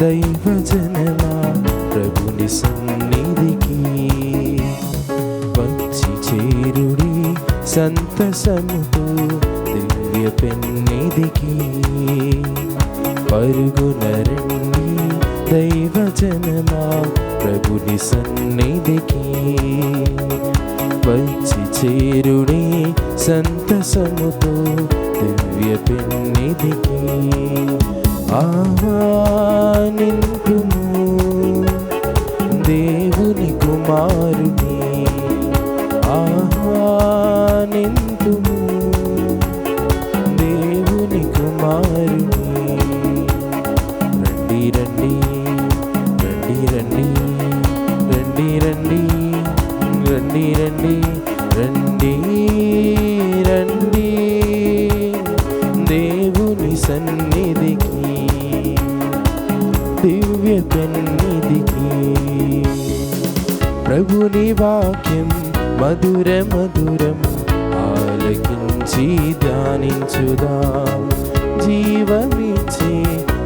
దైవజనమా ప్రభుని సన్నిధికి వచ్చి చేరుడి సంతసముతో దివ్య పెన్నిధికి పరుగున రండి దైవజనమా ప్రభుని సన్నిధికి వచ్చి చేరుడి సంతసముతో దివ్య పెన్నిధికి ఆహ్వానింతుము దేవుని కుమారుని ఆహ్వానింతుము దేవుని కుమారుని రండి రండి రండి రండి రండి రండి రండి రండి రండి దేవుని సన్నిధికి దివ్య పెన్నిధికి ప్రభుని వాక్యం మధుర మధురం ఆలకించి ధ్యానించుదాం జీవమిచ్చే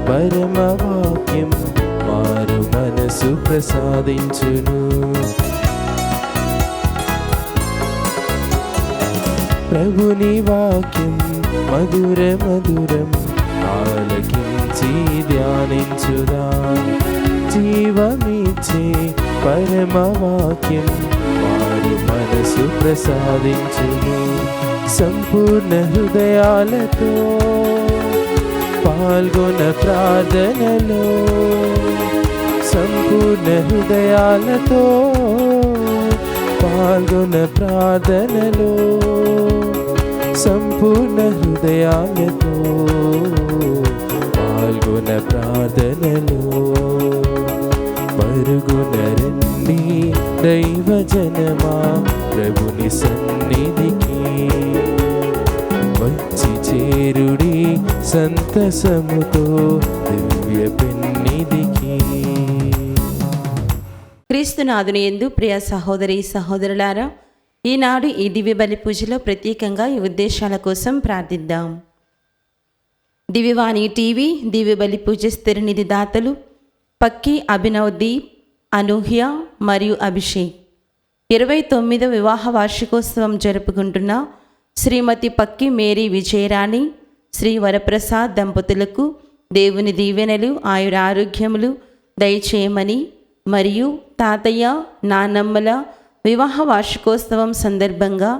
పరమ వాక్యం మారు మనసు ప్రసాదించును ప్రభుని వాక్యం మధుర మధురం ఆలకించి ధ్యానించుదాం జీవమిచ్చే పరమ వాక్యం మారు మనసు ప్రసాదించును సంపూర్ణ హృదయాలతో పాల్గొన ప్రార్థనలో సంపూర్ణ హృదయాలతో పాల్గొన ప్రార్థనలో సంపూర్ణ హృదయాలతో పాల్గొన ప్రార్థనలో పరుగున రండి దైవజనమా ప్రభుని సన్నిధికి వచ్చి చేరుడి సంతసముతో దివ్య పెన్నిధికి. క్రీస్తునాథుని యందు ప్రియ సహోదరి సహోదరులారా, ఈనాడు ఈ దివ్య బలి పూజలో ప్రత్యేకంగా ఈ ఉద్దేశాల కోసం ప్రార్థిద్దాం. దివ్యవాణి టీవీ దివ్య బలి పూజ స్థిరనిధి దాతలు పక్కి అభినవ్ దీప్, అనూహ్య మరియు అభిషేక్ 29వ వివాహ వార్షికోత్సవం జరుపుకుంటున్న శ్రీమతి పక్కి మేరీ విజయరాణి, శ్రీ వరప్రసాద్ దంపతులకు దేవుని దీవెనలు ఆయురారోగ్యములు దయచేయమని మరియు తాతయ్య నానమ్మల వివాహ వార్షికోత్సవం సందర్భంగా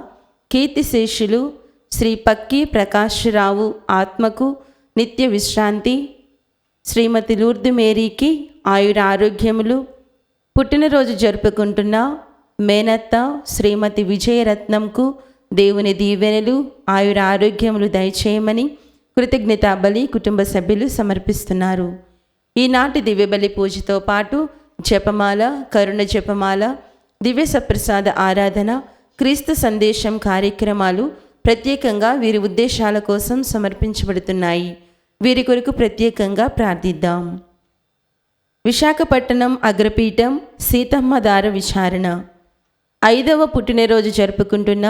కీర్తిశేషులు శ్రీ పక్కి ప్రకాశ్రావు ఆత్మకు నిత్య విశ్రాంతి, శ్రీమతి లూర్దు మేరీకి ఆయురారోగ్యములు, పుట్టినరోజు జరుపుకుంటున్న మేనత్త శ్రీమతి విజయరత్నంకు దేవుని దీవెనలు ఆయురారోగ్యములు దయచేయమని కృతజ్ఞతా బలి కుటుంబ సభ్యులు సమర్పిస్తున్నారు. ఈనాటి దివ్యబలి పూజతో పాటు జపమాల, కరుణ జపమాల, దివ్య సప్రసాద ఆరాధన, క్రీస్తు సందేశం కార్యక్రమాలు ప్రత్యేకంగా వీరి ఉద్దేశాల కోసం సమర్పించబడుతున్నాయి. వీరి కొరకు ప్రత్యేకంగా ప్రార్థిద్దాం. విశాఖపట్నం అగ్రపీఠం సీతమ్మ దార విచారణ 5వ పుట్టినరోజు జరుపుకుంటున్న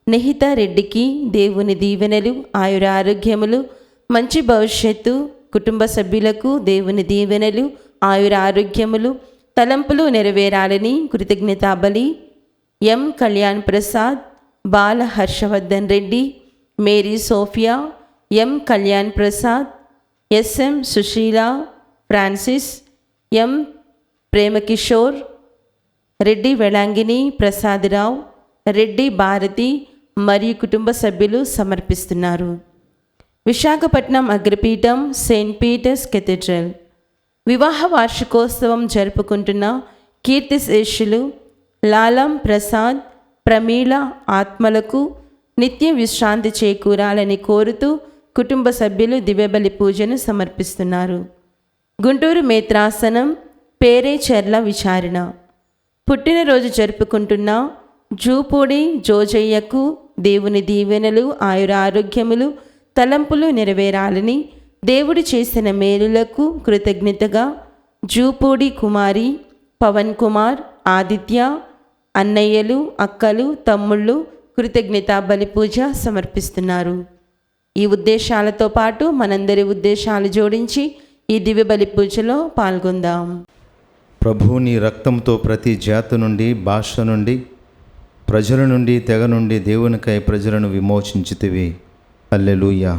నిహిత రెడ్డికి దేవుని దీవెనలు ఆయురారోగ్యములు మంచి భవిష్యత్తు, కుటుంబ సభ్యులకు దేవుని దీవెనలు ఆయురారోగ్యములు తలంపులు నెరవేరాలని కృతజ్ఞతా బలి ఎం కళ్యాణ్ ప్రసాద్, బాల హర్షవర్ధన్ రెడ్డి, మేరీ సోఫియా, ఎం కళ్యాణ్ ప్రసాద్, ఎస్ఎం సుశీల, ఫ్రాన్సిస్, ఎం ప్రేమకిషోర్ రెడ్డి, వెళాంగిని ప్రసాదరావు రెడ్డి, భారతి మరియు కుటుంబ సభ్యులు సమర్పిస్తున్నారు. విశాఖపట్నం అగ్రపీఠం సెయింట్ పీటర్స్ కెథీడ్రల్ వివాహ వార్షికోత్సవం జరుపుకుంటున్న కీర్తిశేషులు లాలం ప్రసాద్, ప్రమీళ ఆత్మలకు నిత్య విశ్రాంతి చేకూరాలని కోరుతూ కుటుంబ సభ్యులు దివ్యబలి పూజను సమర్పిస్తున్నారు. గుంటూరు మేత్రాసనం పేరేచెర్ల విచారణ పుట్టినరోజు జరుపుకుంటున్న జూపూడి జోజయ్యకు దేవుని దీవెనలు ఆయురారోగ్యములు తలంపులు నెరవేరాలని దేవుడు చేసిన మేలులకు కృతజ్ఞతగా జూపూడి కుమారి, పవన్ కుమార్, ఆదిత్య, అన్నయ్యలు, అక్కలు, తమ్ముళ్ళు కృతజ్ఞతా బలి పూజ సమర్పిస్తున్నారు. ఈ ఉద్దేశాలతో పాటు మనందరి ఉద్దేశాలు జోడించి ఈ దివ్య బలి పూజలో పాల్గొందాం. ప్రభు నీ రక్తంతో ప్రతి జాతి నుండి, భాష నుండి, ప్రజల నుండి, తెగ నుండి దేవునికై ప్రజలను విమోచించితివి. హల్లెలూయా.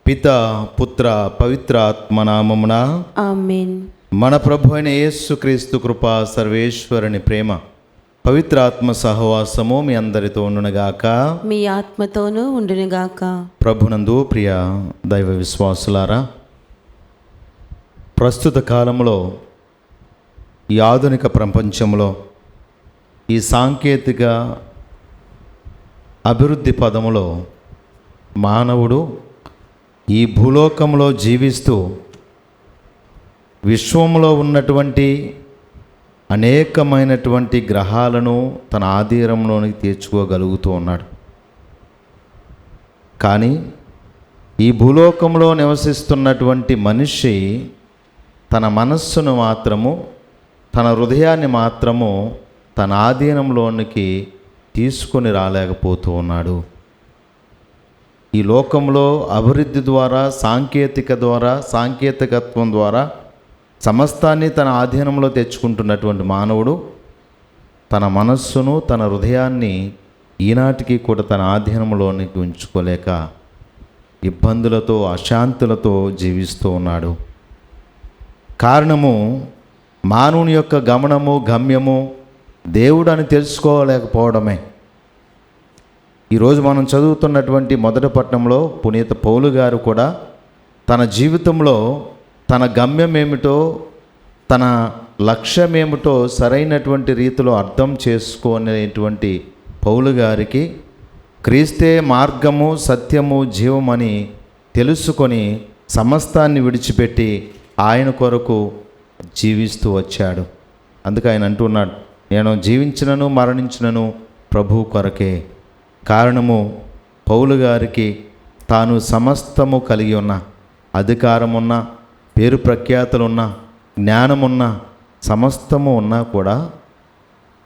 పిత, పుత్ర, పవిత్ర ఆత్మ నామమున ఆమేన్. మన ప్రభు అయిన యేసుక్రీస్తు కృప, సర్వేశ్వరుని ప్రేమ, పవిత్ర ఆత్మ సహవాసము మీ అందరితో ఉండునుగాక. మీ ఆత్మతోనూ ఉండునుగాక. ప్రభునందు ప్రియ దైవ విశ్వాసులారా, ప్రస్తుత కాలంలో ఈ ఆధునిక ప్రపంచంలో ఈ సాంకేతిక అభివృద్ధి పదములో మానవుడు ఈ భూలోకంలో జీవిస్తూ విశ్వంలో ఉన్నటువంటి అనేకమైనటువంటి గ్రహాలను తన ఆధీనంలోనికి తీర్చుకోగలుగుతూ ఉన్నాడు. కానీ ఈ భూలోకంలో నివసిస్తున్నటువంటి మనిషి తన మనస్సును మాత్రము, తన హృదయాన్ని మాత్రము తన ఆధీనంలోనికి తీసుకొని రాలేకపోతూ ఉన్నాడు. ఈ లోకంలో అభివృద్ధి ద్వారా, సాంకేతికత్వం ద్వారా సమస్తాన్ని తన ఆధీనంలో తెచ్చుకుంటున్నటువంటి మానవుడు తన మనస్సును, తన హృదయాన్ని ఈనాటికి కూడా తన ఆధీనంలోనికి ఉంచుకోలేక ఇబ్బందులతో, అశాంతులతో జీవిస్తూ ఉన్నాడు. కారణము మానవుని యొక్క గమ్యము దేవుడు అని తెలుసుకోలేకపోవడమే. ఈరోజు మనం చదువుతున్నటువంటి మొదటి పట్టణంలో పునీత పౌలు గారు కూడా తన జీవితంలో తన గమ్యం ఏమిటో, తన లక్ష్యం ఏమిటో సరైనటువంటి రీతిలో అర్థం చేసుకునేటువంటి పౌలు గారికి క్రీస్తే మార్గము, సత్యము, జీవమని తెలుసుకొని సమస్తాన్ని విడిచిపెట్టి ఆయన కొరకు జీవిస్తూ వచ్చాడు. అందుకే ఆయన అంటున్నాడు, నేను జీవించినను మరణించినను ప్రభు కొరకే. కారణము పౌలు గారికి తాను సమస్తము కలిగి ఉన్న, అధికారమున్న, పేరు ప్రఖ్యాతులున్న, జ్ఞానమున్న, సమస్తము ఉన్నా కూడా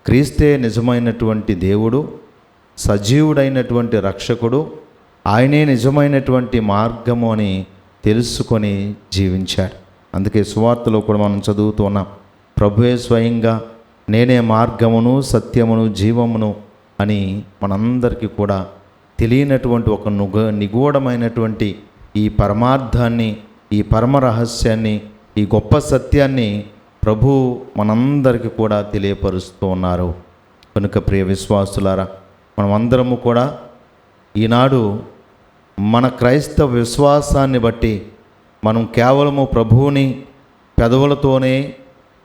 క్రీస్తే నిజమైనటువంటి దేవుడు, సజీవుడైనటువంటి రక్షకుడు, ఆయనే నిజమైనటువంటి మార్గము అని తెలుసుకొని జీవించాడు. అందుకే సువార్తలో కూడా మనం చదువుతూ ఉన్నాం, ప్రభువే స్వయంగా నేనే మార్గమును, సత్యమును, జీవమును అని మనందరికీ కూడా తెలియనటువంటి ఒక నిగూఢమైనటువంటి ఈ పరమార్థాన్ని, ఈ పరమ రహస్యాన్ని, ఈ గొప్ప సత్యాన్ని ప్రభు మనందరికీ కూడా తెలియపరుస్తూ ఉన్నారు. కనుక ప్రియ విశ్వాసులారా, మనమందరము కూడా ఈనాడు మన క్రైస్తవ విశ్వాసాన్ని బట్టి మనం కేవలము ప్రభువుని పెదవులతోనే,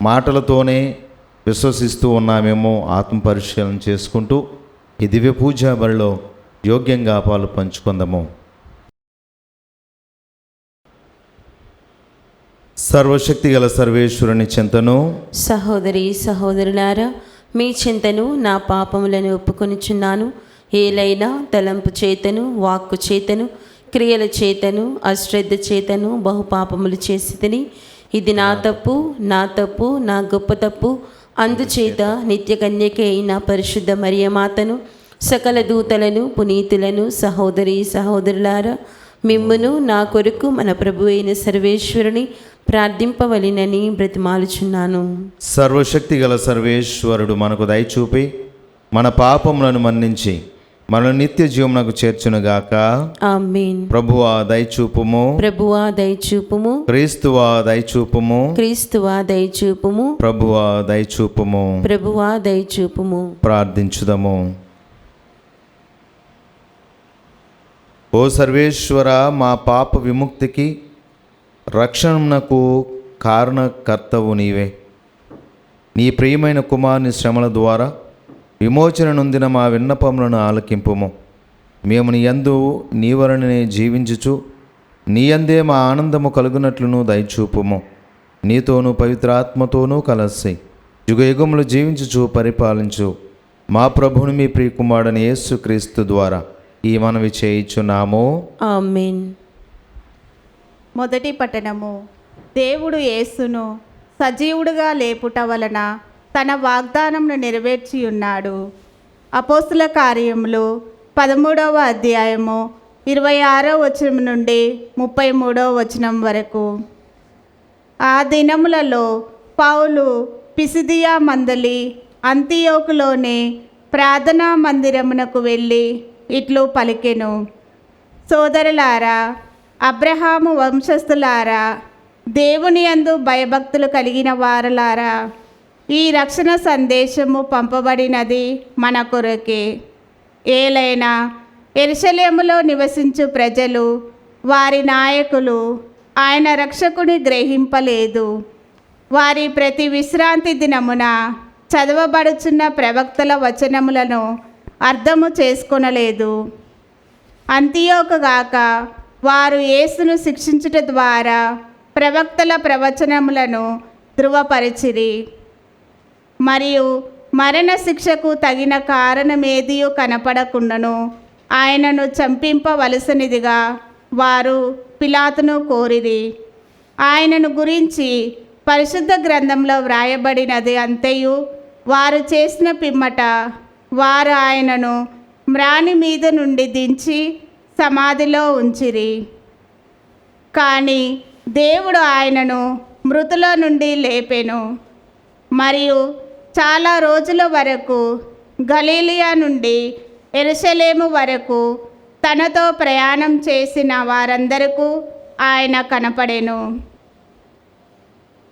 మాటలతోనే విశ్వసిస్తూ ఉన్నామేమో ఆత్మపరిశీలన చేసుకుంటూ ఈ దివ్య పూజా బలిలో యోగ్యంగా పాలు పంచుకుందాము. సర్వశక్తి గల సర్వేశ్వరుని చింతను, సహోదరి సహోదరులారా, మీ చింతను నా పాపములను ఒప్పుకొనిచున్నాను. ఏలైనా తలంపు చేతను, వాక్కు చేతను, క్రియల చేతను, అశ్రద్ధ చేతను బహుపాపములు చేసితిని. ఇది నా తప్పు, నా గొప్ప తప్పు. అందుచేత నిత్య కన్యక అయిన పరిశుద్ధ మరియమాతను, సకల దూతలను, పునీతులను, సహోదరి సహోదరులారా, మిమ్మును నా కొరకు మన ప్రభు అయిన సర్వేశ్వరుని ప్రార్థింపవలెనని బ్రతిమాలుచున్నాను. సర్వశక్తి గల సర్వేశ్వరుడు మనకు దయచూపి మన పాపములను మన్నించి మనల్ని నిత్య జీవమునకు చేర్చునుగాక. ఆమేన్. ప్రభువా దయచూపుము, ప్రభువా దయచూపుము, క్రీస్తువా దయచూపుము, క్రీస్తువా దయచూపుము, ప్రభువా దయచూపుము. ప్రభువా దయచూపుము. ప్రార్థించుదము. ఓ సర్వేశ్వర, మా పాప విముక్తికి, రక్షణకు కారణకర్తవు నీవే. నీ ప్రియమైన కుమారుని శ్రమల ద్వారా విమోచన నొందిన మా విన్నపములను ఆలకింపుము. మేము నీ యందు నీ వలననే జీవించుచు నీ యందే మా ఆనందము కలుగునట్లును దయచూపుము. నీతోనూ పవిత్రాత్మతోనూ కలసి యుగయుగములు జీవించుచు పరిపాలించు మా ప్రభుని మీ ప్రియకుమారుడైన యేసుక్రీస్తు ద్వారా ఈ మనవి చేయుచున్నాము. ఆమేన్. మొదటి పట్టణము. దేవుడు యేసును సజీవుడుగా లేపుట వలన తన వాగ్దానమును నెరవేర్చి ఉన్నాడు. అపోస్తుల కార్యములు 13వ అధ్యాయము 26వ వచనం నుండి 33వ వచనం వరకు. ఆ దినములలో పౌలు పిసిదియా మందలి అంతియోకులోని ప్రార్థనా మందిరమునకు వెళ్ళి ఇట్లు పలికెను: సోదరులారా, అబ్రహాము వంశస్థులారా, దేవుని యందు భయభక్తులు కలిగిన వారలారా, ఈ రక్షణ సందేశము పంపబడినది మన కొరకే. ఏలైనా యెరూషలేములో నివసించు ప్రజలు, వారి నాయకులు ఆయన రక్షకుని గ్రహింపలేదు. వారి ప్రతి విశ్రాంతి దినమున చదవబడుచున్న ప్రవక్తల వచనములను అర్థము చేసుకొనలేదు. అంతియోకుగాక వారు యేసును శిక్షించుట ద్వారా ప్రవక్తల ప్రవచనములను ధృవపరిచిరి. మరియు మరణ శిక్షకు తగిన కారణమేదియూ కనపడకుండాను ఆయనను చంపింపవలసినదిగా వారు పిలాతును కోరిరి. ఆయనను గురించి పరిశుద్ధ గ్రంథంలో వ్రాయబడినది అంతయు వారు చేసిన పిమ్మట వారు ఆయనను మ్రాని మీద నుండి దించి సమాధిలో ఉంచిరి. కానీ దేవుడు ఆయనను మృతుల నుండి లేపెను. మరియు చాలా రోజుల వరకు గలీలియా నుండి యెరూషలేము వరకు తనతో ప్రయాణం చేసిన వారందరకు ఆయన కనపడెను.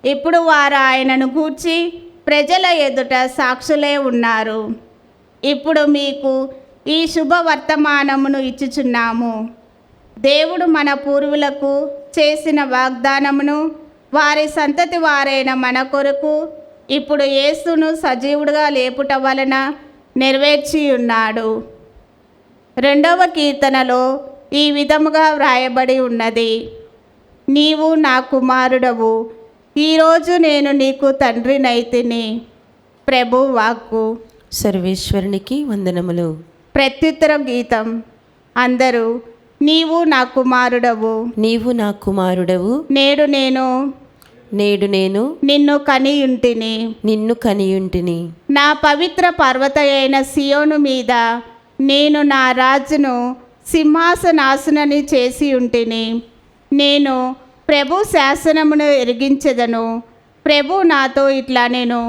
ఇప్పుడు వారు ఆయనను గూర్చి ప్రజల ఎదుట సాక్షులే ఉన్నారు. ఇప్పుడు మీకు ఈ శుభవర్తమానమును ఇచ్చుచున్నాము. దేవుడు మన పూర్వులకు చేసిన వాగ్దానమును వారి సంతతి వారైన మన కొరకు ఇప్పుడు యేసును సజీవుడిగా లేపుట వలన నెరవేర్చి ఉన్నాడు. 2వ కీర్తనలో ఈ విధముగా వ్రాయబడి ఉన్నది: నీవు నా కుమారుడవు, ఈరోజు నేను నీకు తండ్రినైతిని. ప్రభు వాక్కు. సర్వేశ్వరునికి వందనములు. ప్రత్యుత్తర గీతం. అందరూ నీవు నా కుమారుడవు, నీవు నా కుమారుడవు, నేడు నేను నిన్ను కనియుంటిని. నిన్ను కనియుంటిని. నా పవిత్ర పర్వత అయిన సియోను మీద నేను నా రాజును సింహాసనాసునని చేసి ఉంటిని. నేను ప్రభు శాసనమును ఎరిగించెదను. ప్రభు నాతో ఇట్లా నేను: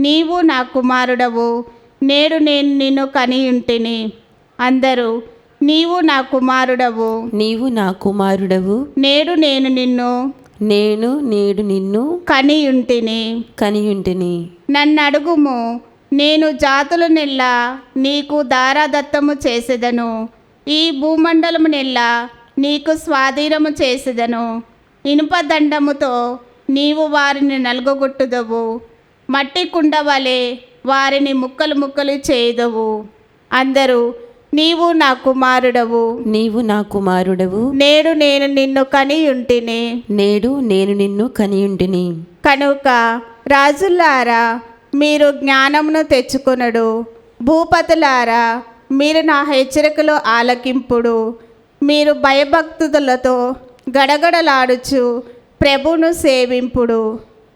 నీవు నా కుమారుడవు, నేడు నేను నిన్ను కనియుంటిని. అందరూ నీవు నా కుమారుడవు, నీవు నా కుమారుడవు, నేడు నేను నిన్ను కనియుంటిని. నన్ను అడుగుము, నేను జాతులనెల్లా నీకు దారాదత్తము చేసేదను. ఈ భూమండలమునెల్లా నీకు స్వాధీనము చేసేదను. ఇనుపదండముతో నీవు వారిని నలుగొట్టుదవు, మట్టి కుండవలే వారిని ముక్కలు ముక్కలు చేయుదవు. అందరూ నీవు నా కుమారుడవు, నీవు నా కుమారుడవు, నేడు నేను నిన్ను కనియుంటిని. నేడు నేను నిన్ను కనియుంటిని. కనుక రాజులారా, మీరు జ్ఞానమును తెచ్చుకొనుడు. భూపతులారా, మీరు నా హెచ్చరికలు ఆలకింపుడు. మీరు భయభక్తులతో గడగడలాడుచు ప్రభువును సేవింపుడు.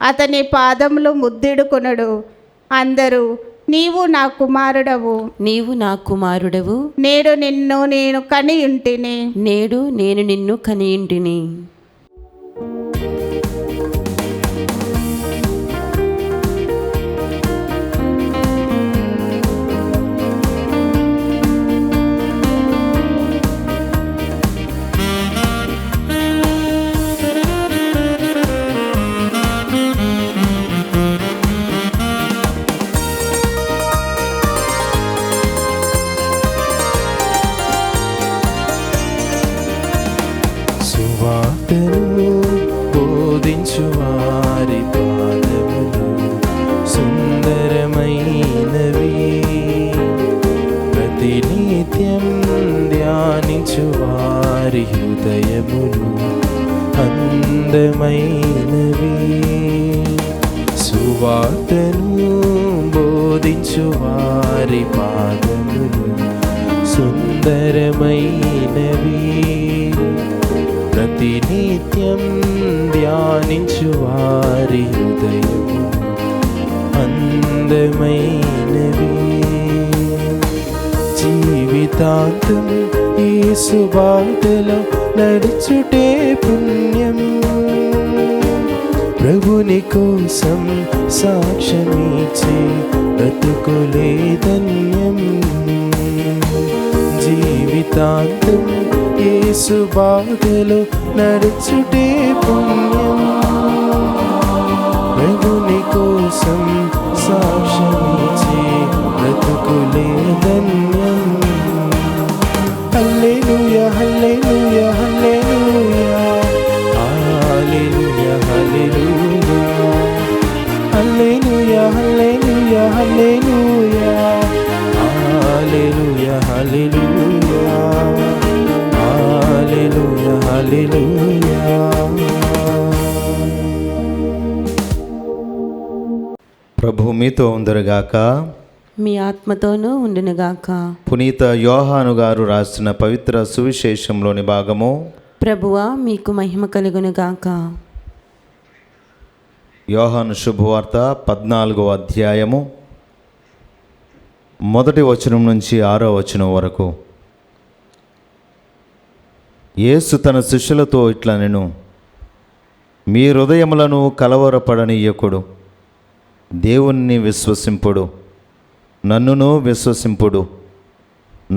అతని పాదములు ముద్దిడుకొనుడు. అందరూ నీవు నా కుమారుడవు, నీవు నా కుమారుడవు, నేడు నేను కనియుంటిని. నేడు నేను నిన్ను కనియుంటిని. సువార్తను బోధించు వారి పాదములు సుందరమైనవి. ప్రతినిత్యం ధ్యానించు వారి హృదయములు అందమైనవి. సువార్తను బోధించు వారి పాదములు సుందరమైనవి. ప్రతినిత్యం ధ్యానించు వారి హృదయము అందమైనవి. జీవితాంతం యేసు బాటలో నడుచుటే పుణ్యం. ప్రభుని కోసం సాక్ష్యమిచ్చే బ్రతుకులే ధన్యం. జీవితాంతం యేసు బాటలో నడుచుటే పుణ్యం. ప్రభుని కోసం సాక్ష్యమిచ్చే బ్రతుకులే ధన్యం. హల్లెలూయా హల్లెలూయా హల్లెలూయా హల్లెలూయా హల్లెలూయా హల్లెలూయా హల్లెలూయా హల్లెలూయా హల్లెలూయా హల్లెలూయా హల్లెలూయా. ప్రభు మీతో ఉందరుగాక. మీ ఆత్మతోనూ ఉండునుగాక. పునీత యోహాను గారు రాసిన పవిత్ర సువిశేషంలోని భాగము. ప్రభువా మీకు మహిమ కలుగునుగాక. యోహాను శుభవార్త 14వ అధ్యాయము 1వ వచనం నుంచి 6వ వచనం వరకు. యేసు తన శిష్యులతో ఇట్లా నేను మీ హృదయములను కలవరపడనీయకుడు. దేవుణ్ణి విశ్వసింపుడు, నన్నును విశ్వసింపుడు.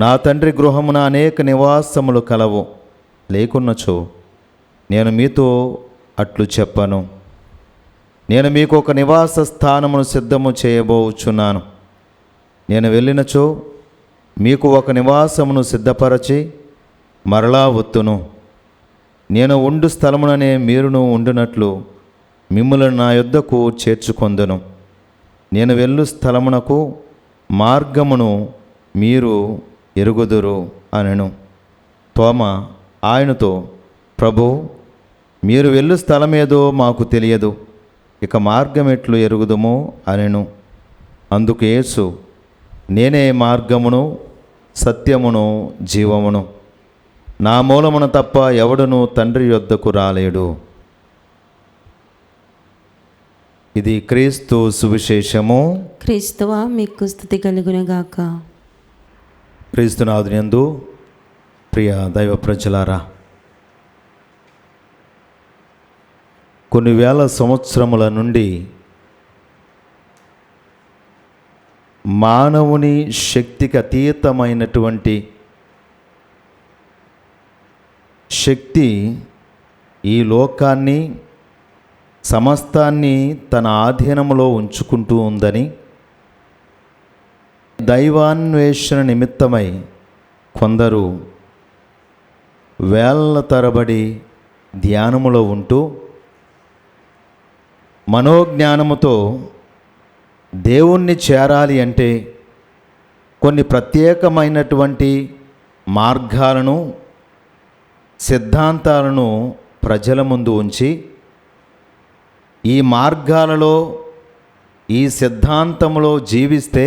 నా తండ్రి గృహమున అనేక నివాసములు కలవు. లేకున్నచో నేను మీతో అట్లు చెప్పను. నేను మీకు ఒక నివాస స్థానమును సిద్ధము చేయబోచున్నాను. నేను వెళ్ళినచో మీకు ఒక నివాసమును సిద్ధపరచి మరలా వత్తును. నేను ఉండు స్థలముననే మీరును ఉండునట్లు మిమ్ములను నా యొద్దకు చేర్చుకొందును. నేను వెళ్ళు స్థలమునకు మార్గమును మీరు ఎరుగుదురు అనెను. తోమ ఆయనతో, ప్రభు, మీరు వెళ్ళు స్థలమేదో మాకు తెలియదు, ఇక మార్గం ఎట్లు ఎరుగుదుమో అనెను. అందుకు యేసు, నేనే మార్గమును సత్యమును జీవమును. నా మూలమున తప్ప ఎవడును తండ్రి యొద్దకు రాలేడు. ఇది క్రీస్తు సువిశేషము. క్రీస్తువా మీకు స్తుతి కలుగునుగాక. క్రీస్తునాథునియందు ప్రియ దైవ ప్రజలారా, కొన్ని వేల సంవత్సరముల నుండి మానవుని శక్తికి అతీతమైనటువంటి శక్తి ఈ లోకాన్ని సమస్తాన్ని తన ఆధీనంలో ఉంచుకుంటూ ఉందని, దైవాన్వేషణ నిమిత్తమై కొందరు వేళ్ల తరబడి ధ్యానములో ఉంటూ మనోజ్ఞానముతో దేవుణ్ణి చేరాలి అంటే కొన్ని ప్రత్యేకమైనటువంటి మార్గాలను, సిద్ధాంతాలను ప్రజల ముందు ఉంచి, ఈ మార్గాలలో ఈ సిద్ధాంతంలో జీవిస్తే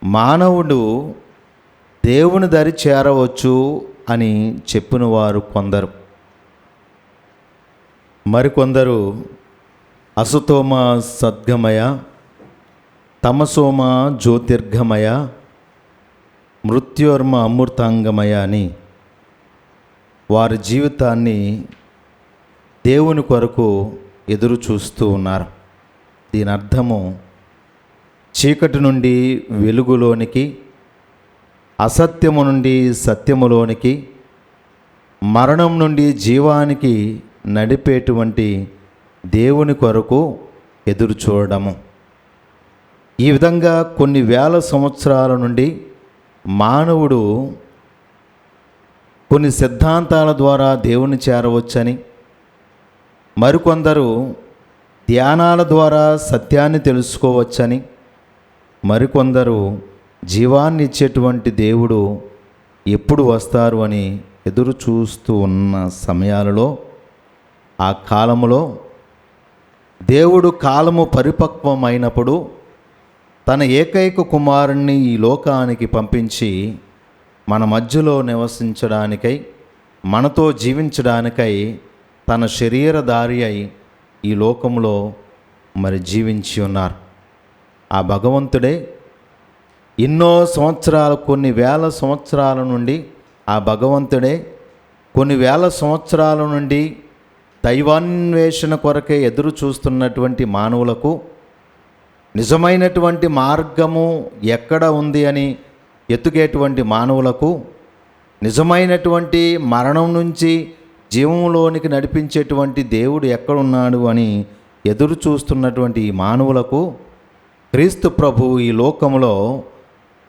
మానవుడు దేవుని దరి చేరవచ్చు అని చెప్పిన వారు కొందరు. మరికొందరు అసుతోమ సద్గమయ, తమసోమ జ్యోతిర్గమయ, మృత్యోర్మ అమృతాంగమయ అని వారి జీవితాన్ని దేవుని కొరకు ఎదురు చూస్తూ ఉన్నారు. దీని అర్థము చీకటి నుండి వెలుగులోనికి, అసత్యము నుండి సత్యములోనికి, మరణం నుండి జీవానికి నడిపేటువంటి దేవుని కొరకు ఎదురు చూడడము. ఈ విధంగా కొన్ని వేల సంవత్సరాల నుండి మానవుడు కొన్ని సిద్ధాంతాల ద్వారా దేవుని చేరవచ్చని, మరికొందరు ధ్యానాల ద్వారా సత్యాన్ని తెలుసుకోవచ్చని, మరికొందరు జీవాన్ని ఇచ్చేటువంటి దేవుడు ఎప్పుడు వస్తారు అని ఎదురు చూస్తూ ఉన్న సమయాలలో, ఆ కాలములో దేవుడు కాలము పరిపక్వమైనప్పుడు తన ఏకైక కుమారుణ్ణి ఈ లోకానికి పంపించి మన మధ్యలో నివసించడానికై, మనతో జీవించడానికై తన శరీరధారి అయి ఈ లోకంలో మరి జీవించి ఉన్నారు. ఆ భగవంతుడే ఎన్నో సంవత్సరాలు, కొన్ని వేల సంవత్సరాల నుండి ఆ భగవంతుడే కొన్ని వేల సంవత్సరాల నుండి దైవాన్వేషణ కొరకే ఎదురు చూస్తున్నటువంటి మానవులకు నిజమైనటువంటి మార్గము ఎక్కడ ఉంది అని ఎతుకేటువంటి మానవులకు నిజమైనటువంటి మరణం నుంచి జీవంలోనికి నడిపించేటువంటి దేవుడు ఎక్కడున్నాడు అని ఎదురు చూస్తున్నటువంటి ఈ మానవులకు క్రీస్తు ప్రభు ఈ లోకంలో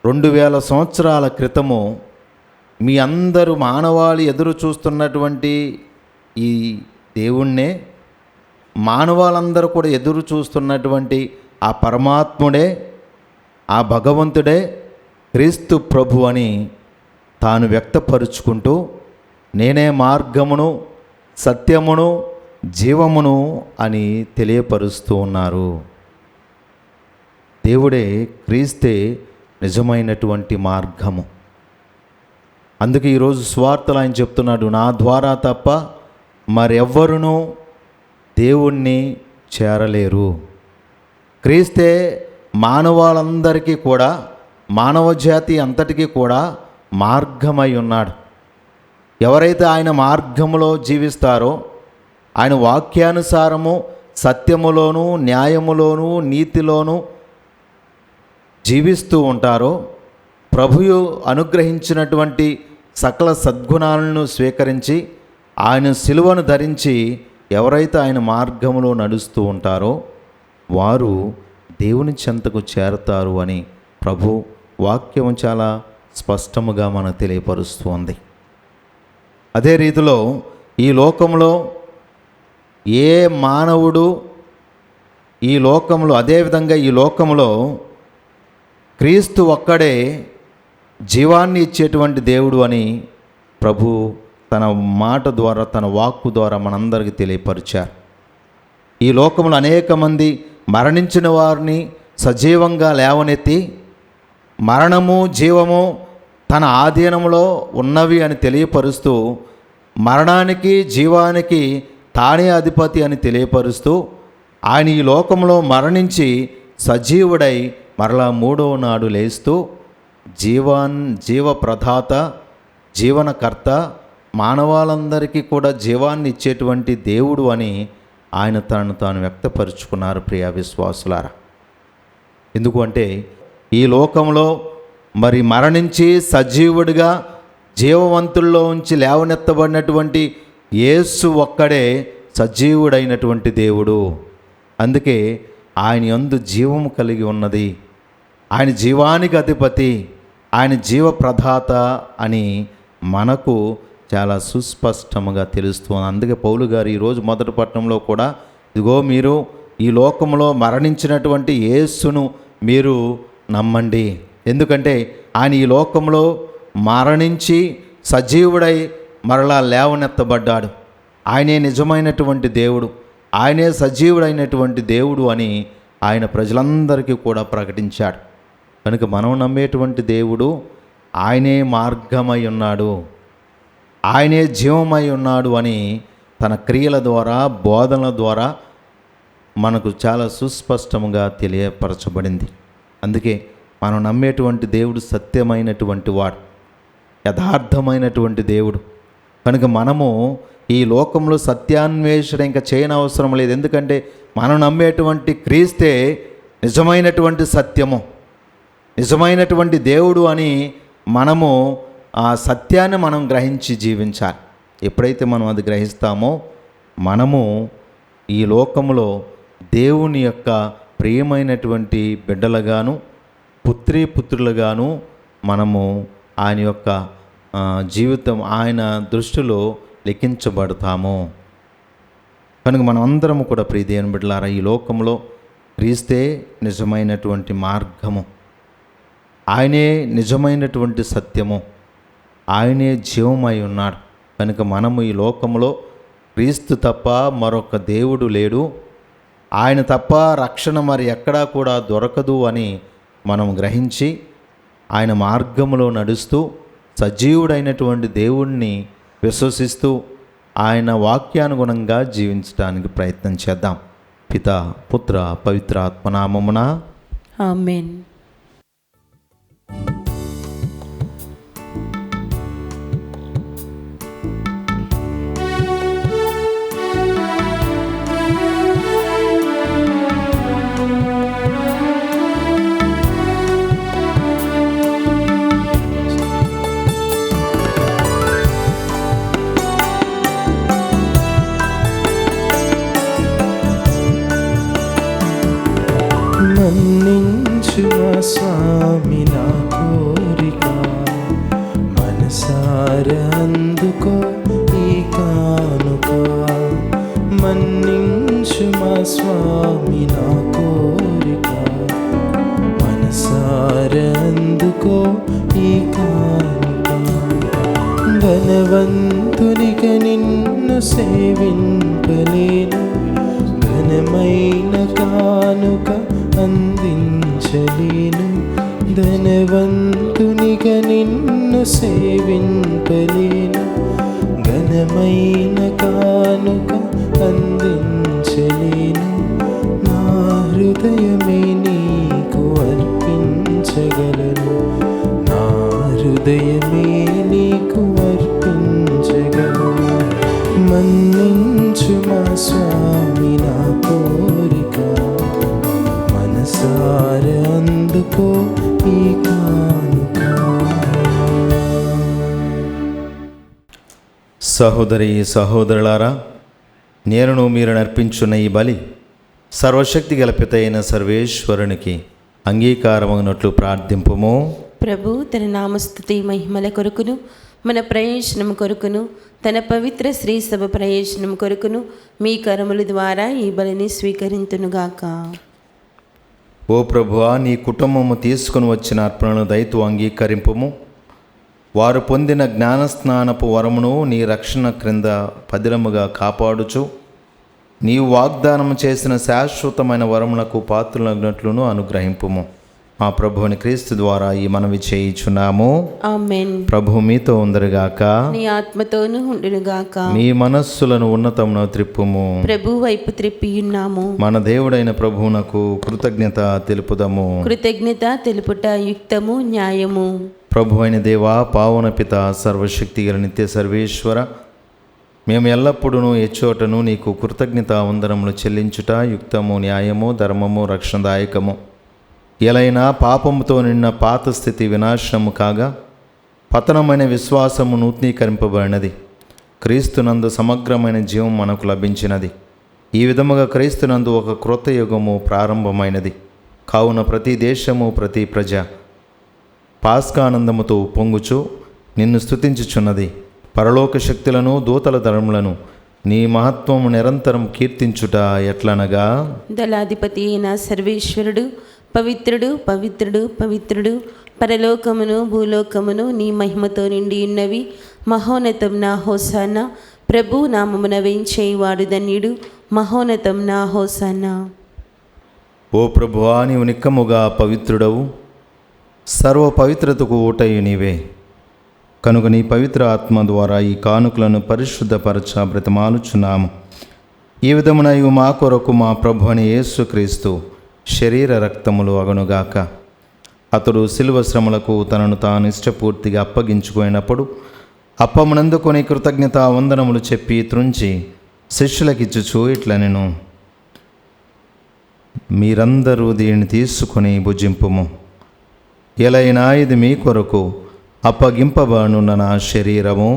2000 సంవత్సరాల క్రితము మీ అందరూ మానవాళి ఎదురు చూస్తున్నటువంటి ఈ దేవుణ్ణే, మానవాళ్ళందరూ కూడా ఎదురు చూస్తున్నటువంటి ఆ పరమాత్ముడే, ఆ భగవంతుడే క్రీస్తు ప్రభు అని తాను వ్యక్తపరుచుకుంటూ నేనే మార్గమును సత్యమును జీవమును అని తెలియపరుస్తూ ఉన్నారు. దేవుడే, క్రీస్తే నిజమైనటువంటి మార్గము. అందుకే ఈరోజు సువార్తలు ఆయన చెప్తున్నాడు, నా ద్వారా తప్ప మరెవ్వరునూ దేవుణ్ణి చేరలేరు. క్రీస్తే మానవాళందరికీ కూడా, మానవ జాతి అంతటికీ కూడా మార్గమై ఉన్నాడు. ఎవరైతే ఆయన మార్గములో జీవిస్తారో, ఆయన వాక్యానుసారము సత్యములోను న్యాయములోను నీతిలోను జీవిస్తూ ఉంటారో, ప్రభువు అనుగ్రహించినటువంటి సకల సద్గుణాలను స్వీకరించి ఆయన శిలువను ధరించి ఎవరైతే ఆయన మార్గంలో నడుస్తూ ఉంటారో వారు దేవుని చెంతకు చేరతారు అని ప్రభు వాక్యం చాలా స్పష్టముగా మనకు తెలియపరుస్తుంది. అదే రీతిలో ఈ లోకంలో ఏ మానవుడు ఈ లోకంలో క్రీస్తు ఒక్కడే జీవాన్ని ఇచ్చేటువంటి దేవుడు అని ప్రభు తన మాట ద్వారా, తన వాక్కు ద్వారా మనందరికీ తెలియపరిచారు. ఈ లోకంలో అనేక మంది మరణించిన వారిని సజీవంగా లేవనెత్తి మరణము జీవము తన ఆధీనంలో ఉన్నవి అని తెలియపరుస్తూ, మరణానికి జీవానికి తానే అధిపతి అని తెలియపరుస్తూ, ఆయన ఈ లోకంలో మరణించి సజీవుడై మరలా 3వ నాడు లేస్తూ జీవప్రదాత, జీవనకర్త, మానవాళందరికీ కూడా జీవాన్ని ఇచ్చేటువంటి దేవుడు అని ఆయన తనను తాను వ్యక్తపరుచుకున్నారు. ప్రియ విశ్వాసులారా, ఎందుకంటే ఈ లోకంలో మరి మరణించి సజీవుడిగా జీవవంతుల్లో ఉంచి లేవనెత్తబడినటువంటి యేసు ఒక్కడే సజీవుడైనటువంటి దేవుడు. అందుకే ఆయన యందు జీవము కలిగి ఉన్నది, ఆయన జీవానికి అధిపతి, ఆయన జీవప్రదాత అని మనకు చాలా సుస్పష్టముగా తెలుస్తుంది. అందుకే పౌలు గారు ఈరోజు మొదటి పట్టణంలో కూడా, ఇదిగో మీరు ఈ లోకంలో మరణించినటువంటి యేసును మీరు నమ్మండి, ఎందుకంటే ఆయన ఈ లోకంలో మరణించి సజీవుడై మరలా లేవనెత్తబడ్డాడు. ఆయనే నిజమైనటువంటి దేవుడు, ఆయనే సజీవుడైనటువంటి దేవుడు అని ఆయన ప్రజలందరికీ కూడా ప్రకటించాడు. కనుక మనం నమ్మేటువంటి దేవుడు ఆయనే మార్గమై ఉన్నాడు, ఆయనే జీవమై ఉన్నాడు అని తన క్రియల ద్వారా, బోధనల ద్వారా మనకు చాలా సుస్పష్టంగా తెలియపరచబడింది. అందుకే మనం నమ్మేటువంటి దేవుడు సత్యమైనటువంటి వాడు, యథార్థమైనటువంటి దేవుడు. కనుక మనము ఈ లోకంలో సత్యాన్వేషణ ఇంకా చేయనవసరం లేదు, ఎందుకంటే మనం నమ్మేటువంటి క్రీస్తే నిజమైనటువంటి సత్యము, నిజమైనటువంటి దేవుడు అని మనము ఆ సత్యాన్ని మనం గ్రహించి జీవించాలి. ఎప్పుడైతే మనం అది గ్రహిస్తామో మనము ఈ లోకంలో దేవుని యొక్క ప్రియమైనటువంటి బిడ్డలుగాను పుత్రులుగాను మనము ఆయన యొక్క జీవితం ఆయన దృష్టిలో లెక్కించబడతాము. కనుక మనం అందరము కూడా ప్రియ దేవుని బిడ్డలారా, ఈ లోకంలో క్రీస్తే నిజమైనటువంటి మార్గము, ఆయనే నిజమైనటువంటి సత్యము, ఆయనే జీవమై ఉన్నాడు. కనుక మనము ఈ లోకంలో క్రీస్తు తప్ప మరొక దేవుడు లేడు, ఆయన తప్ప రక్షణ మరి ఎక్కడా కూడా దొరకదు అని మనం గ్రహించి ఆయన మార్గంలో నడుస్తూ సజీవుడైనటువంటి దేవుణ్ణి విశ్వసిస్తూ ఆయన వాక్యానుగుణంగా జీవించడానికి ప్రయత్నం చేద్దాం. పితా పుత్ర పవిత్ర ఆత్మనామమున ఆమేన్. అందుకో ఈ కానుక. మన్నించు మా స్వామి నా కోరిక, మనసారా అందుకో ఈ కానుక. ధనవంతునిగా నిన్ను సేవింపలేను, ఘనమైన కానుక అందించలేను. ధనవంతునిగా నిన్ను సేవింపలేను, ఘనమైన కానుక అందించలేను. నా హృదయమే నీకు అర్పించగలను, నా హృదయమే నీకు అర్పించగలను. మన్నించు మా స్వామి నా కోరిక, మనసారా అందుకో ఈ కానుక. సహోదరి సహోదరులారా, నేనును మీరు నర్పించున్న ఈ బలి సర్వశక్తి గల పిత అయిన సర్వేశ్వరునికి అంగీకారమగినట్లు ప్రార్థింపుము. ప్రభు తన నామస్తుతి మహిమల కొరకును మన ప్రయోజనం కొరకును తన పవిత్ర శ్రీ సభ ప్రయోజనం కొరకును మీ కరముల ద్వారా ఈ బలిని స్వీకరింతునుగాక. ఓ ప్రభువా, నీ కుటుంబము తీసుకుని వచ్చిన అర్పణను దయతో అంగీకరింపుము. వారు పొందిన జ్ఞానస్నానపు వరమును నీ రక్షణ క్రింద పదిలముగా కాపాడుచు నీవు వాగ్దానం చేసిన శాశ్వతమైన వరములకు పాత్రలగినట్లును అనుగ్రహింపుము. మా ప్రభువుని క్రీస్తు ద్వారా ఈ మనవి చేయుచున్నాము. ఆమేన్. ప్రభు మీతో ఉందరుగాక, నీ ఆత్మతోనూ ఉండునుగాక. మీ మనస్సులను ఉన్నతమున త్రిప్పుము. ప్రభు వైపు త్రిప్పియున్నాము. మన దేవుడైన ప్రభువునకు కృతజ్ఞత తెలుపుదము. కృతజ్ఞత తెలుపుట యుక్తము న్యాయము. ప్రభు అయిన దేవా, పావన పిత, సర్వశక్తి గల నిత్య సర్వేశ్వర, మేము ఎల్లప్పుడూ ఎచ్చోటను నీకు కృతజ్ఞత వందనములు చెల్లించుట యుక్తము, న్యాయము, ధర్మము, రక్షణదాయకము. ఎలైనా పాపముతో నిన్న పాత స్థితి వినాశనము కాగా పతనమైన విశ్వాసము నూతనీకరింపబడినది. క్రీస్తునందు సమగ్రమైన జీవం మనకు లభించినది. ఈ విధముగా క్రీస్తునందు ఒక క్రొత్త యుగము ప్రారంభమైనది. కావున ప్రతి దేశము, ప్రతి ప్రజ పాస్కానందముతో పొంగుచు నిన్ను స్తుతించుచున్నది. పరలోక శక్తులను, దూతల ధర్మలను నీ మహత్వము నిరంతరం కీర్తించుట ఎట్లనగా, దళాధిపతి అయిన సర్వేశ్వరుడు పవిత్రుడు, పవిత్రుడు, పవిత్రుడు, పరలోకమును భూలోకమును నీ మహిమతో నిండి ఉన్నవి. మహోన్నతం నా హోసానా, ప్రభు నామమున వేంచేవాడు ధన్యుడు. మహోన్నతం నా హోసానా. ఓ ప్రభువా, నీవు నిక్కముగా పవిత్రుడవు, సర్వ పవిత్రతకు ఊటయు నీవే. కనుక నీ పవిత్ర ఆత్మ ద్వారా ఈ కానుకలను పరిశుద్ధపరచ బ్రతమాలుచున్నాము. ఈ విధమున ఇవి మా కొరకు మా ప్రభు అని యేసుక్రీస్తు శరీర రక్తములు అగునుగాక. అతడు శిలువ శ్రమలకు తనను తాను ఇష్టపూర్తిగా అప్పగించుకున్నప్పుడు అప్పమునందుకొని కృతజ్ఞత వందనములు చెప్పి త్రుంచి శిష్యులకిచ్చుచు ఇట్లనెను, మీరందరూ దీనిని తీసుకొని భుజింపుము. ఎలైనా ఇది మీ కొరకు అప్పగింపబడునున్న నా శరీరము.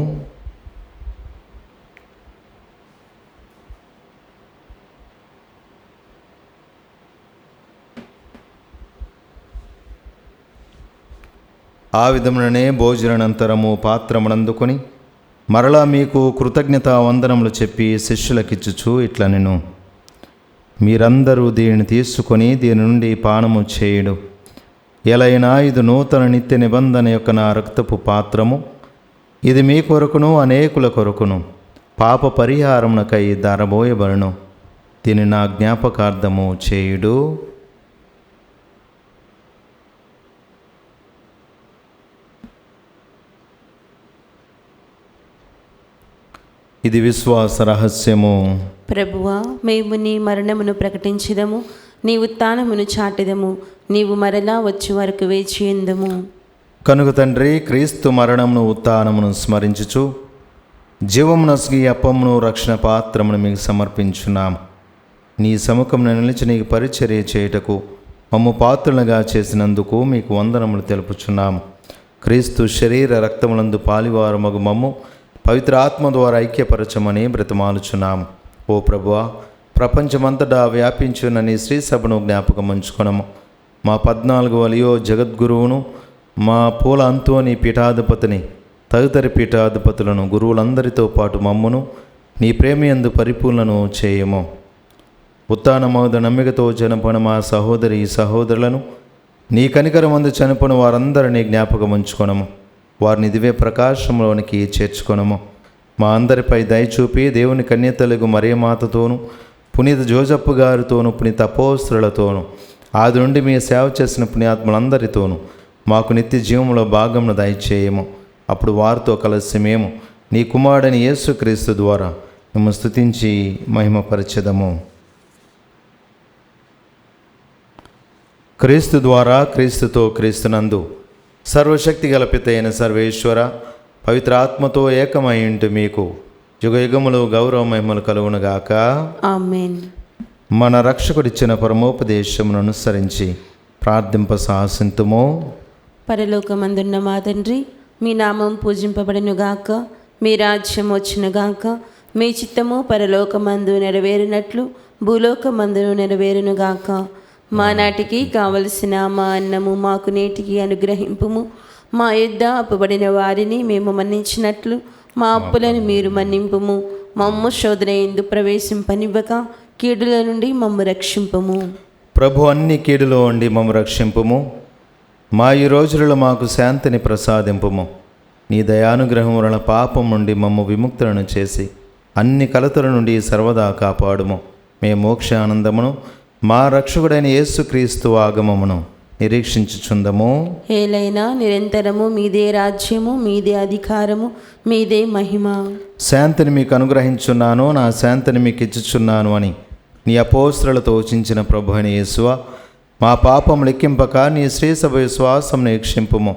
ఆ విధముననే భోజనానంతరము పాత్రమునందుకొని మరలా మీకు కృతజ్ఞత వందనములు చెప్పి శిష్యులకిచ్చుచు ఇట్లనెను, మీరందరూ దీనిని తీసుకొని దీని నుండి పానము చేయుడు. ఎలైనా ఇది నూతన నిత్య నిబంధన యొక్క నా రక్తపు పాత్రము. ఇది మీ కొరకును అనేకుల కొరకును పాప పరిహారమునకై ధారబోయబడును. దీని నా జ్ఞాపకార్థము చేయుడు. ఇది విశ్వాస రహస్యము. ప్రభువా, మేము నీ మరణమును ప్రకటించదము, నీ ఉత్థానమును చాటెదము. నీవు మరలా వచ్చి వరకు వేచియుందుము. కనుక తండ్రి, క్రీస్తు మరణమును ఉత్థానమును స్మరించుచు జీవమునస్గి అప్పమును రక్షణ పాత్రమును మీకు సమర్పించున్నాము. నీ సముఖమున నిలిచి నీకు పరిచర్య చేయుటకు మమ్ము పాత్రులుగా చేసినందుకు మీకు వందనములు తెలుపుచున్నాము. క్రీస్తు శరీర రక్తములందు పాలివారు మగు మమ్ము పవిత్ర ఆత్మ ద్వారా ఐక్యపరచమని బ్రతిమాలుచున్నాము. ఓ ప్రభువా, ప్రపంచమంతటా వ్యాపించున్న నీ శ్రీ సభను జ్ఞాపకం ఉంచుకొనము. మా 14వ లియో జగద్గురువును, మా పూల అంతోని పీఠాధిపతిని, తదితర పీఠాధిపతులను గురువులందరితో పాటు మమ్మును నీ ప్రేమయందు పరిపూర్ణను చేయము. ఉత్థానమౌద నమ్మికతో చనిపోయిన మా సహోదరి సహోదరులను నీ కనికరమందు చనిపోయిన వారందరినీ జ్ఞాపకం ఉంచుకొనము. వారిని దివ్య ప్రకాశంలోనికి చేర్చుకొనము. మా అందరిపై దయచూపి దేవుని కన్యతలుగు మరియమాతతోనూ పునీత జోజప్పు గారితోనూ పునీత అపోస్తలులతోనూ ఆది నుండి మీ సేవ చేసిన పుణ్యాత్ములందరితోనూ మాకు నిత్య జీవంలో భాగమును దయచేయము. అప్పుడు వారితో కలిసి మేము నీ కుమారుడైన యేసుక్రీస్తు ద్వారా మేము స్తుతించి మహిమపరచెదము. క్రీస్తు ద్వారా, క్రీస్తుతో, క్రీస్తునందు సర్వశక్తి గల పిత అయిన సర్వేశ్వర పవిత్ర ఆత్మతో ఏకమై ఉంటూ మీకు యుగయుగములు గౌరవ మహిమలు కలుగునుగాక. ఆమేన్. మన రక్షకుడిచ్చిన పరమోపదేశమును అనుసరించి ప్రార్థింప సాహసింతుము. పరలోకమందున్న మా తండ్రి, మీ నామం పూజింపబడునుగాక, మీ రాజ్యం వచ్చునుగాక, మీ చిత్తము పరలోకమందు నెరవేరినట్లు భూలోకమందును నెరవేరునుగాక. మా నాటికి కావలసిన మా అన్నము మాకు నేటికి అనుగ్రహింపుము. మా యొద్ద అప్పుబడిన వారిని మేము మన్నించినట్లు మా అప్పులను మీరు మన్నింపుము. మమ్ము శోధన యందు ప్రవేశింపనివ్వక కీడుల నుండి మమ్ము రక్షింపుము. ప్రభు అన్ని కీడులో ఉండి మమ్ము రక్షింపుము. మా ఈ రోజులలో మాకు శాంతిని ప్రసాదింపుము. నీ దయానుగ్రహం వలన పాపం నుండి మమ్ము విముక్తులను చేసి అన్ని కలతల నుండి సర్వదా కాపాడుము. మే మోక్ష ఆనందమును మా రక్షకుడైన యేసుక్రీస్తు ఆగమమును నిరీక్షించుచుందము. ఏలైనా నిరంతరము మీదే రాజ్యము, మీదే అధికారము, మీదే మహిమ. శాంతిని మీకు అనుగ్రహించున్నాను, నా శాంతిని మీకు ఇచ్చుచున్నాను అని నీ అపోస్తలులతో వచించిన ప్రభు అయిన యేసువా, మా పాపం లెక్కింపక నీ శ్రీసభ విశ్వాసం వీక్షింపుము.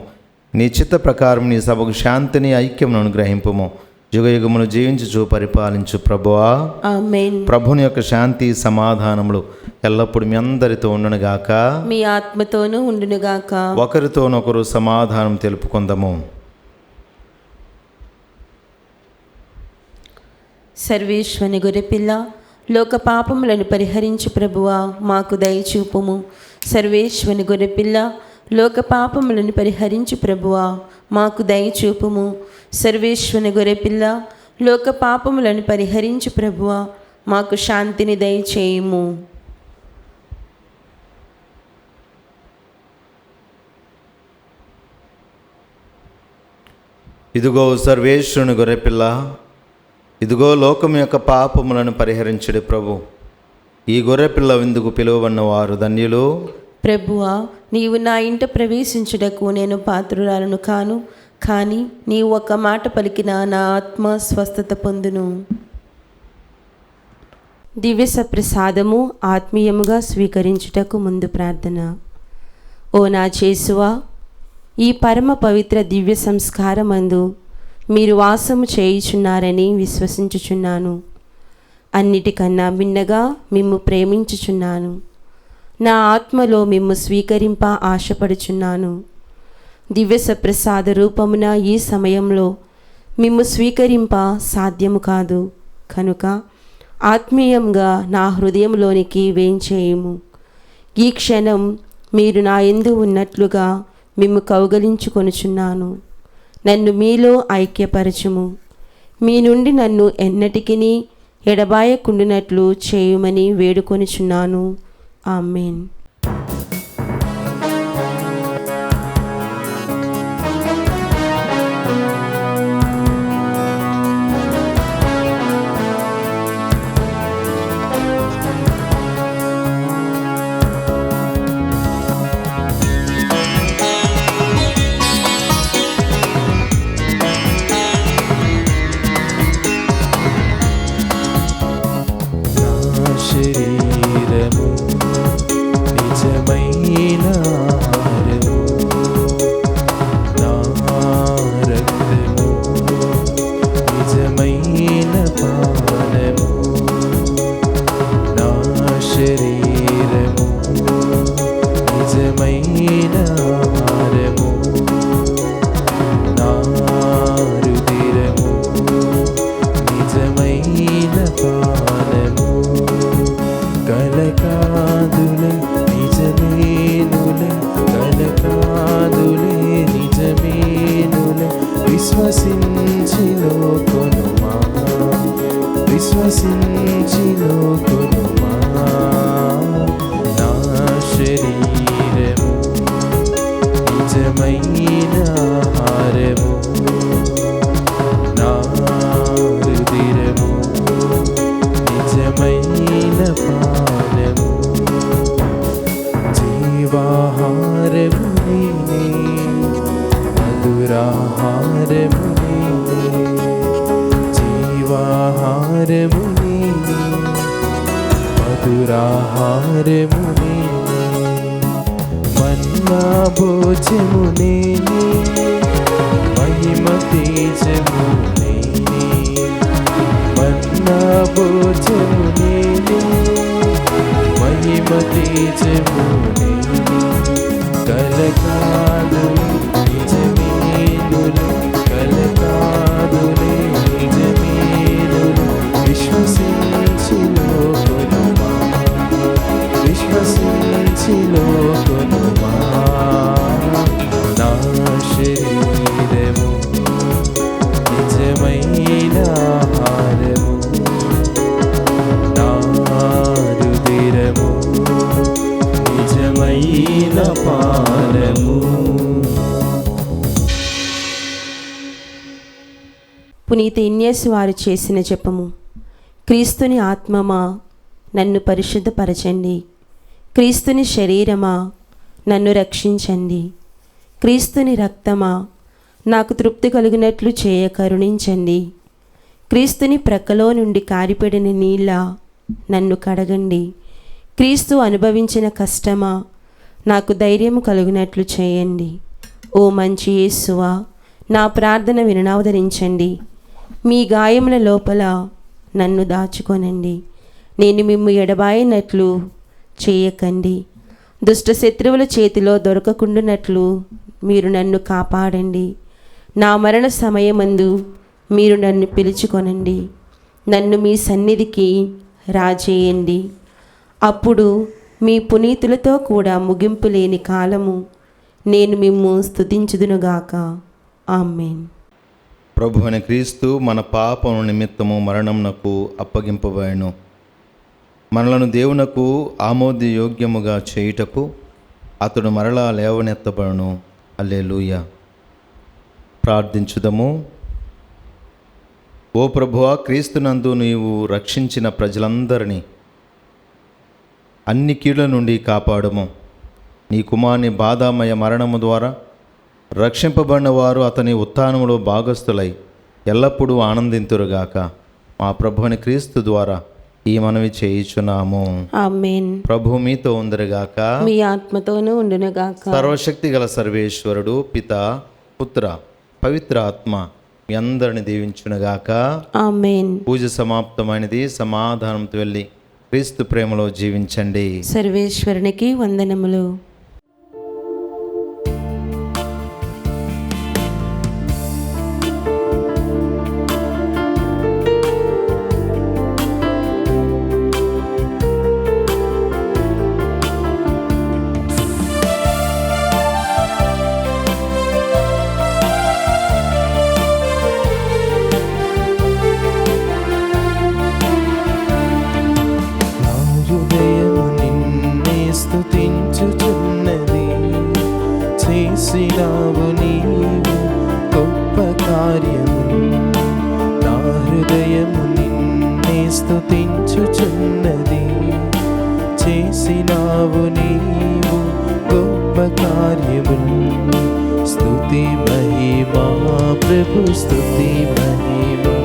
నీ చిత్త ప్రకారం నీ సభకు శాంతిని, ఐక్యమును అనుగ్రహింపుము. యుగయుగమును జీవించుచు పరిపాలించు ప్రభువా. ఆమేన్. ప్రభుని యొక్క శాంతి సమాధానములు ఎల్లప్పుడు మీ అందరితో ఉండునుగాక, మీ ఆత్మతోనూ ఉండునుగాక. ఒకరితోనొకరు సమాధానం తెలుపుకుందాము. సర్వేశ్వని గొర్రెపిల్ల, లోక పాపములను పరిహరించు ప్రభువా, మాకు దయచూపుము. సర్వేశ్వని గొర్రెపిల్ల, లోక పాపములను పరిహరించు ప్రభువా, మాకు దయచూపుము. సర్వేశ్వని గొర్రెపిల్ల, లోక పాపములను పరిహరించు ప్రభువా, మాకు శాంతిని దయచేయుము. ఇదిగో సర్వేశ్వరుని గొర్రెపిల్ల, ఇదిగో లోకం యొక్క పాపములను పరిహరించుడి ప్రభు. ఈ గొర్రెపిల్ల విందుకు పిలువబడిన వారు ధన్యులు. ప్రభువా, నీవు నా ఇంట ప్రవేశించుటకు నేను పాత్రురాలను కాను, కానీ నీవు ఒక మాట పలికిన నా ఆత్మ స్వస్థత పొందును. దివ్య సప్రసాదము ఆత్మీయముగా స్వీకరించుటకు ముందు ప్రార్థన. ఓ నా చేసువా, ఈ పరమ పవిత్ర దివ్య సంస్కారమందు మీరు వాసము చేయుచున్నారని విశ్వసించుచున్నాను. అన్నిటికన్నా భిన్నగా మిమ్ము ప్రేమించుచున్నాను. నా ఆత్మలో మిమ్ము స్వీకరింప ఆశపడుచున్నాను. దివ్య సప్రసాద రూపమున ఈ సమయంలో మిమ్ము స్వీకరింప సాధ్యము కాదు కనుక ఆత్మీయంగా నా హృదయంలోనికి వేంచేయుము. ఈ క్షణం మీరు నా యందు ఉన్నట్లుగా మిమ్ము కౌగలించుకొనుచున్నాను. నన్ను మీలో ఐక్యపరచుము. మీ నుండి నన్ను ఎన్నటికిని ఎడబాయకుండునట్లు చేయుమని వేడుకొనుచున్నాను. ఆమేన్. నా శరీరము విశ్వసించిలోకొనుమా నా శరీరము నిజమైన ఆహారము నా రుధిరము నిజమైన పానము జీవాహారము నీవే మధురాహారము నీవే జీవాహారము నీవే మధురాహారము నీవే మన్నా భోజము నేనే మహిమ తేజము నేనే మన్నా భోజము నేనే మహిమ తేజము నేనే కలకాదులే నిజమేనులు కలకాదులే నిజమేనులు విశ్వసించిలోకొనుమా విశ్వసించిలోకొనుమా నా శరీరము నిజమైన ఆహారము నా రుధిరము నిజమైన పానము. పునీత ఇన్యేసు వారు చేసిన జపము. క్రీస్తుని ఆత్మమా నన్ను పరిశుద్ధపరచండి, క్రీస్తుని శరీరమా నన్ను రక్షించండి, క్రీస్తుని రక్తమా నాకు తృప్తి కలిగినట్లు చేయ కరుణించండి, క్రీస్తుని ప్రక్కలో నుండి కారిపడిన నీళ్ళ నన్ను కడగండి, క్రీస్తు అనుభవించిన కష్టమా నాకు ధైర్యము కలుగునట్లు చేయండి. ఓ మంచి యేసువా, నా ప్రార్థన వినవదరించండి, మీ గాయముల లోపల నన్ను దాచుకొనండి, నేను మిమ్ము ఎడబాయినట్లు చేయకండి, దుష్ట శత్రువుల చేతిలో దొరకకుండునట్లు మీరు నన్ను కాపాడండి, నా మరణ సమయమందు మీరు నన్ను పిలుచుకొనండి, నన్ను మీ సన్నిధికి రాజేయండి. అప్పుడు మీ పునీతులతో కూడా ముగింపు లేని కాలము నేను మిమ్ము స్తుతించుదునుగాక. ఆమేన్. ప్రభువైన క్రీస్తు మన పాపము నిమిత్తము మరణమునకు అప్పగింపబడెను. మనలను దేవునకు ఆమోదయోగ్యముగా చేయుటకు అతడు మరలా లేవనెత్తబడును. హల్లెలూయా. ప్రార్థించుదము. ఓ ప్రభువా, క్రీస్తునందు నీవు రక్షించిన ప్రజలందరినీ అన్ని కీళ్ల నుండి కాపాడము. నీ కుమారుని బాధామయ మరణము ద్వారా రక్షింపబడిన వారు అతని ఉత్థానములో భాగస్థులై ఎల్లప్పుడూ ఆనందింతురుగాక. మా ప్రభువుని క్రీస్తు ద్వారా ఈ మనవి చేయుచున్నాము. ఆమేన్. ప్రభు మీతో ఉందరుగాక, మీ ఆత్మతోనూ ఉండునుగాక. సర్వశక్తి గల సర్వేశ్వరుడు పిత పుత్ర పవిత్ర ఆత్మ మీ అందరిని దీవించునుగాక. ఆమేన్. పూజ సమాప్తమైనది. సమాధానంతో వెళ్ళి క్రీస్తు ప్రేమలో జీవించండి. సర్వేశ్వరునికి వందనములు. స్తుతించుచున్నది, చేసినావు నీవు గొప్ప కార్యము. నా హృదయము నిన్నే స్తుతించుచున్నది, చేసినావు నీవు గొప్ప కార్యము. స్తుతి మహిమా ప్రభు, స్తుతి మహిమా,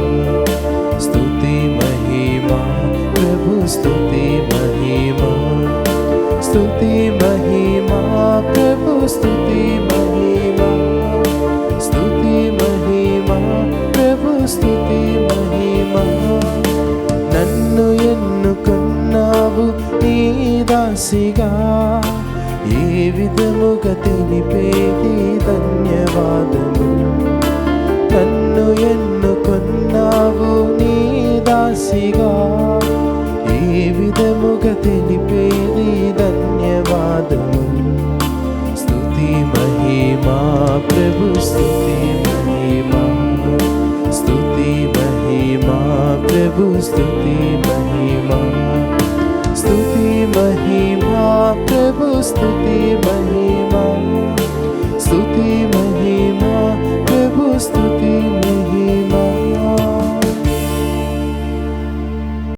స్తుతి మహిమా ప్రభు, స్తుతి మహిమా, స్తుతి మహిమా ప్రభు, స్తుతి మహిమా, స్తుతి మహిమా ప్రభు, స్తుతి మహిమా. నన్ను ఎన్నుకున్నావు నీ దాసిగా, ఏ విధముగా తెలిపేది ధన్యవాదము. నన్ను ఎన్నుకున్నావు నీ దాసిగా, ఏ విధముగా తెలిపేది ధన్యవాదము. స్తుతి మహిమా ప్రభు, స్తుతి మహిమా, స్తుతి మహిమా ప్రభు, ప్రభు స్తుతి మహిమా, స్తుతి మహిమా, ప్రభు స్తుతి మహిమా, స్తుతి మహిమా, ప్రభు స్తుతి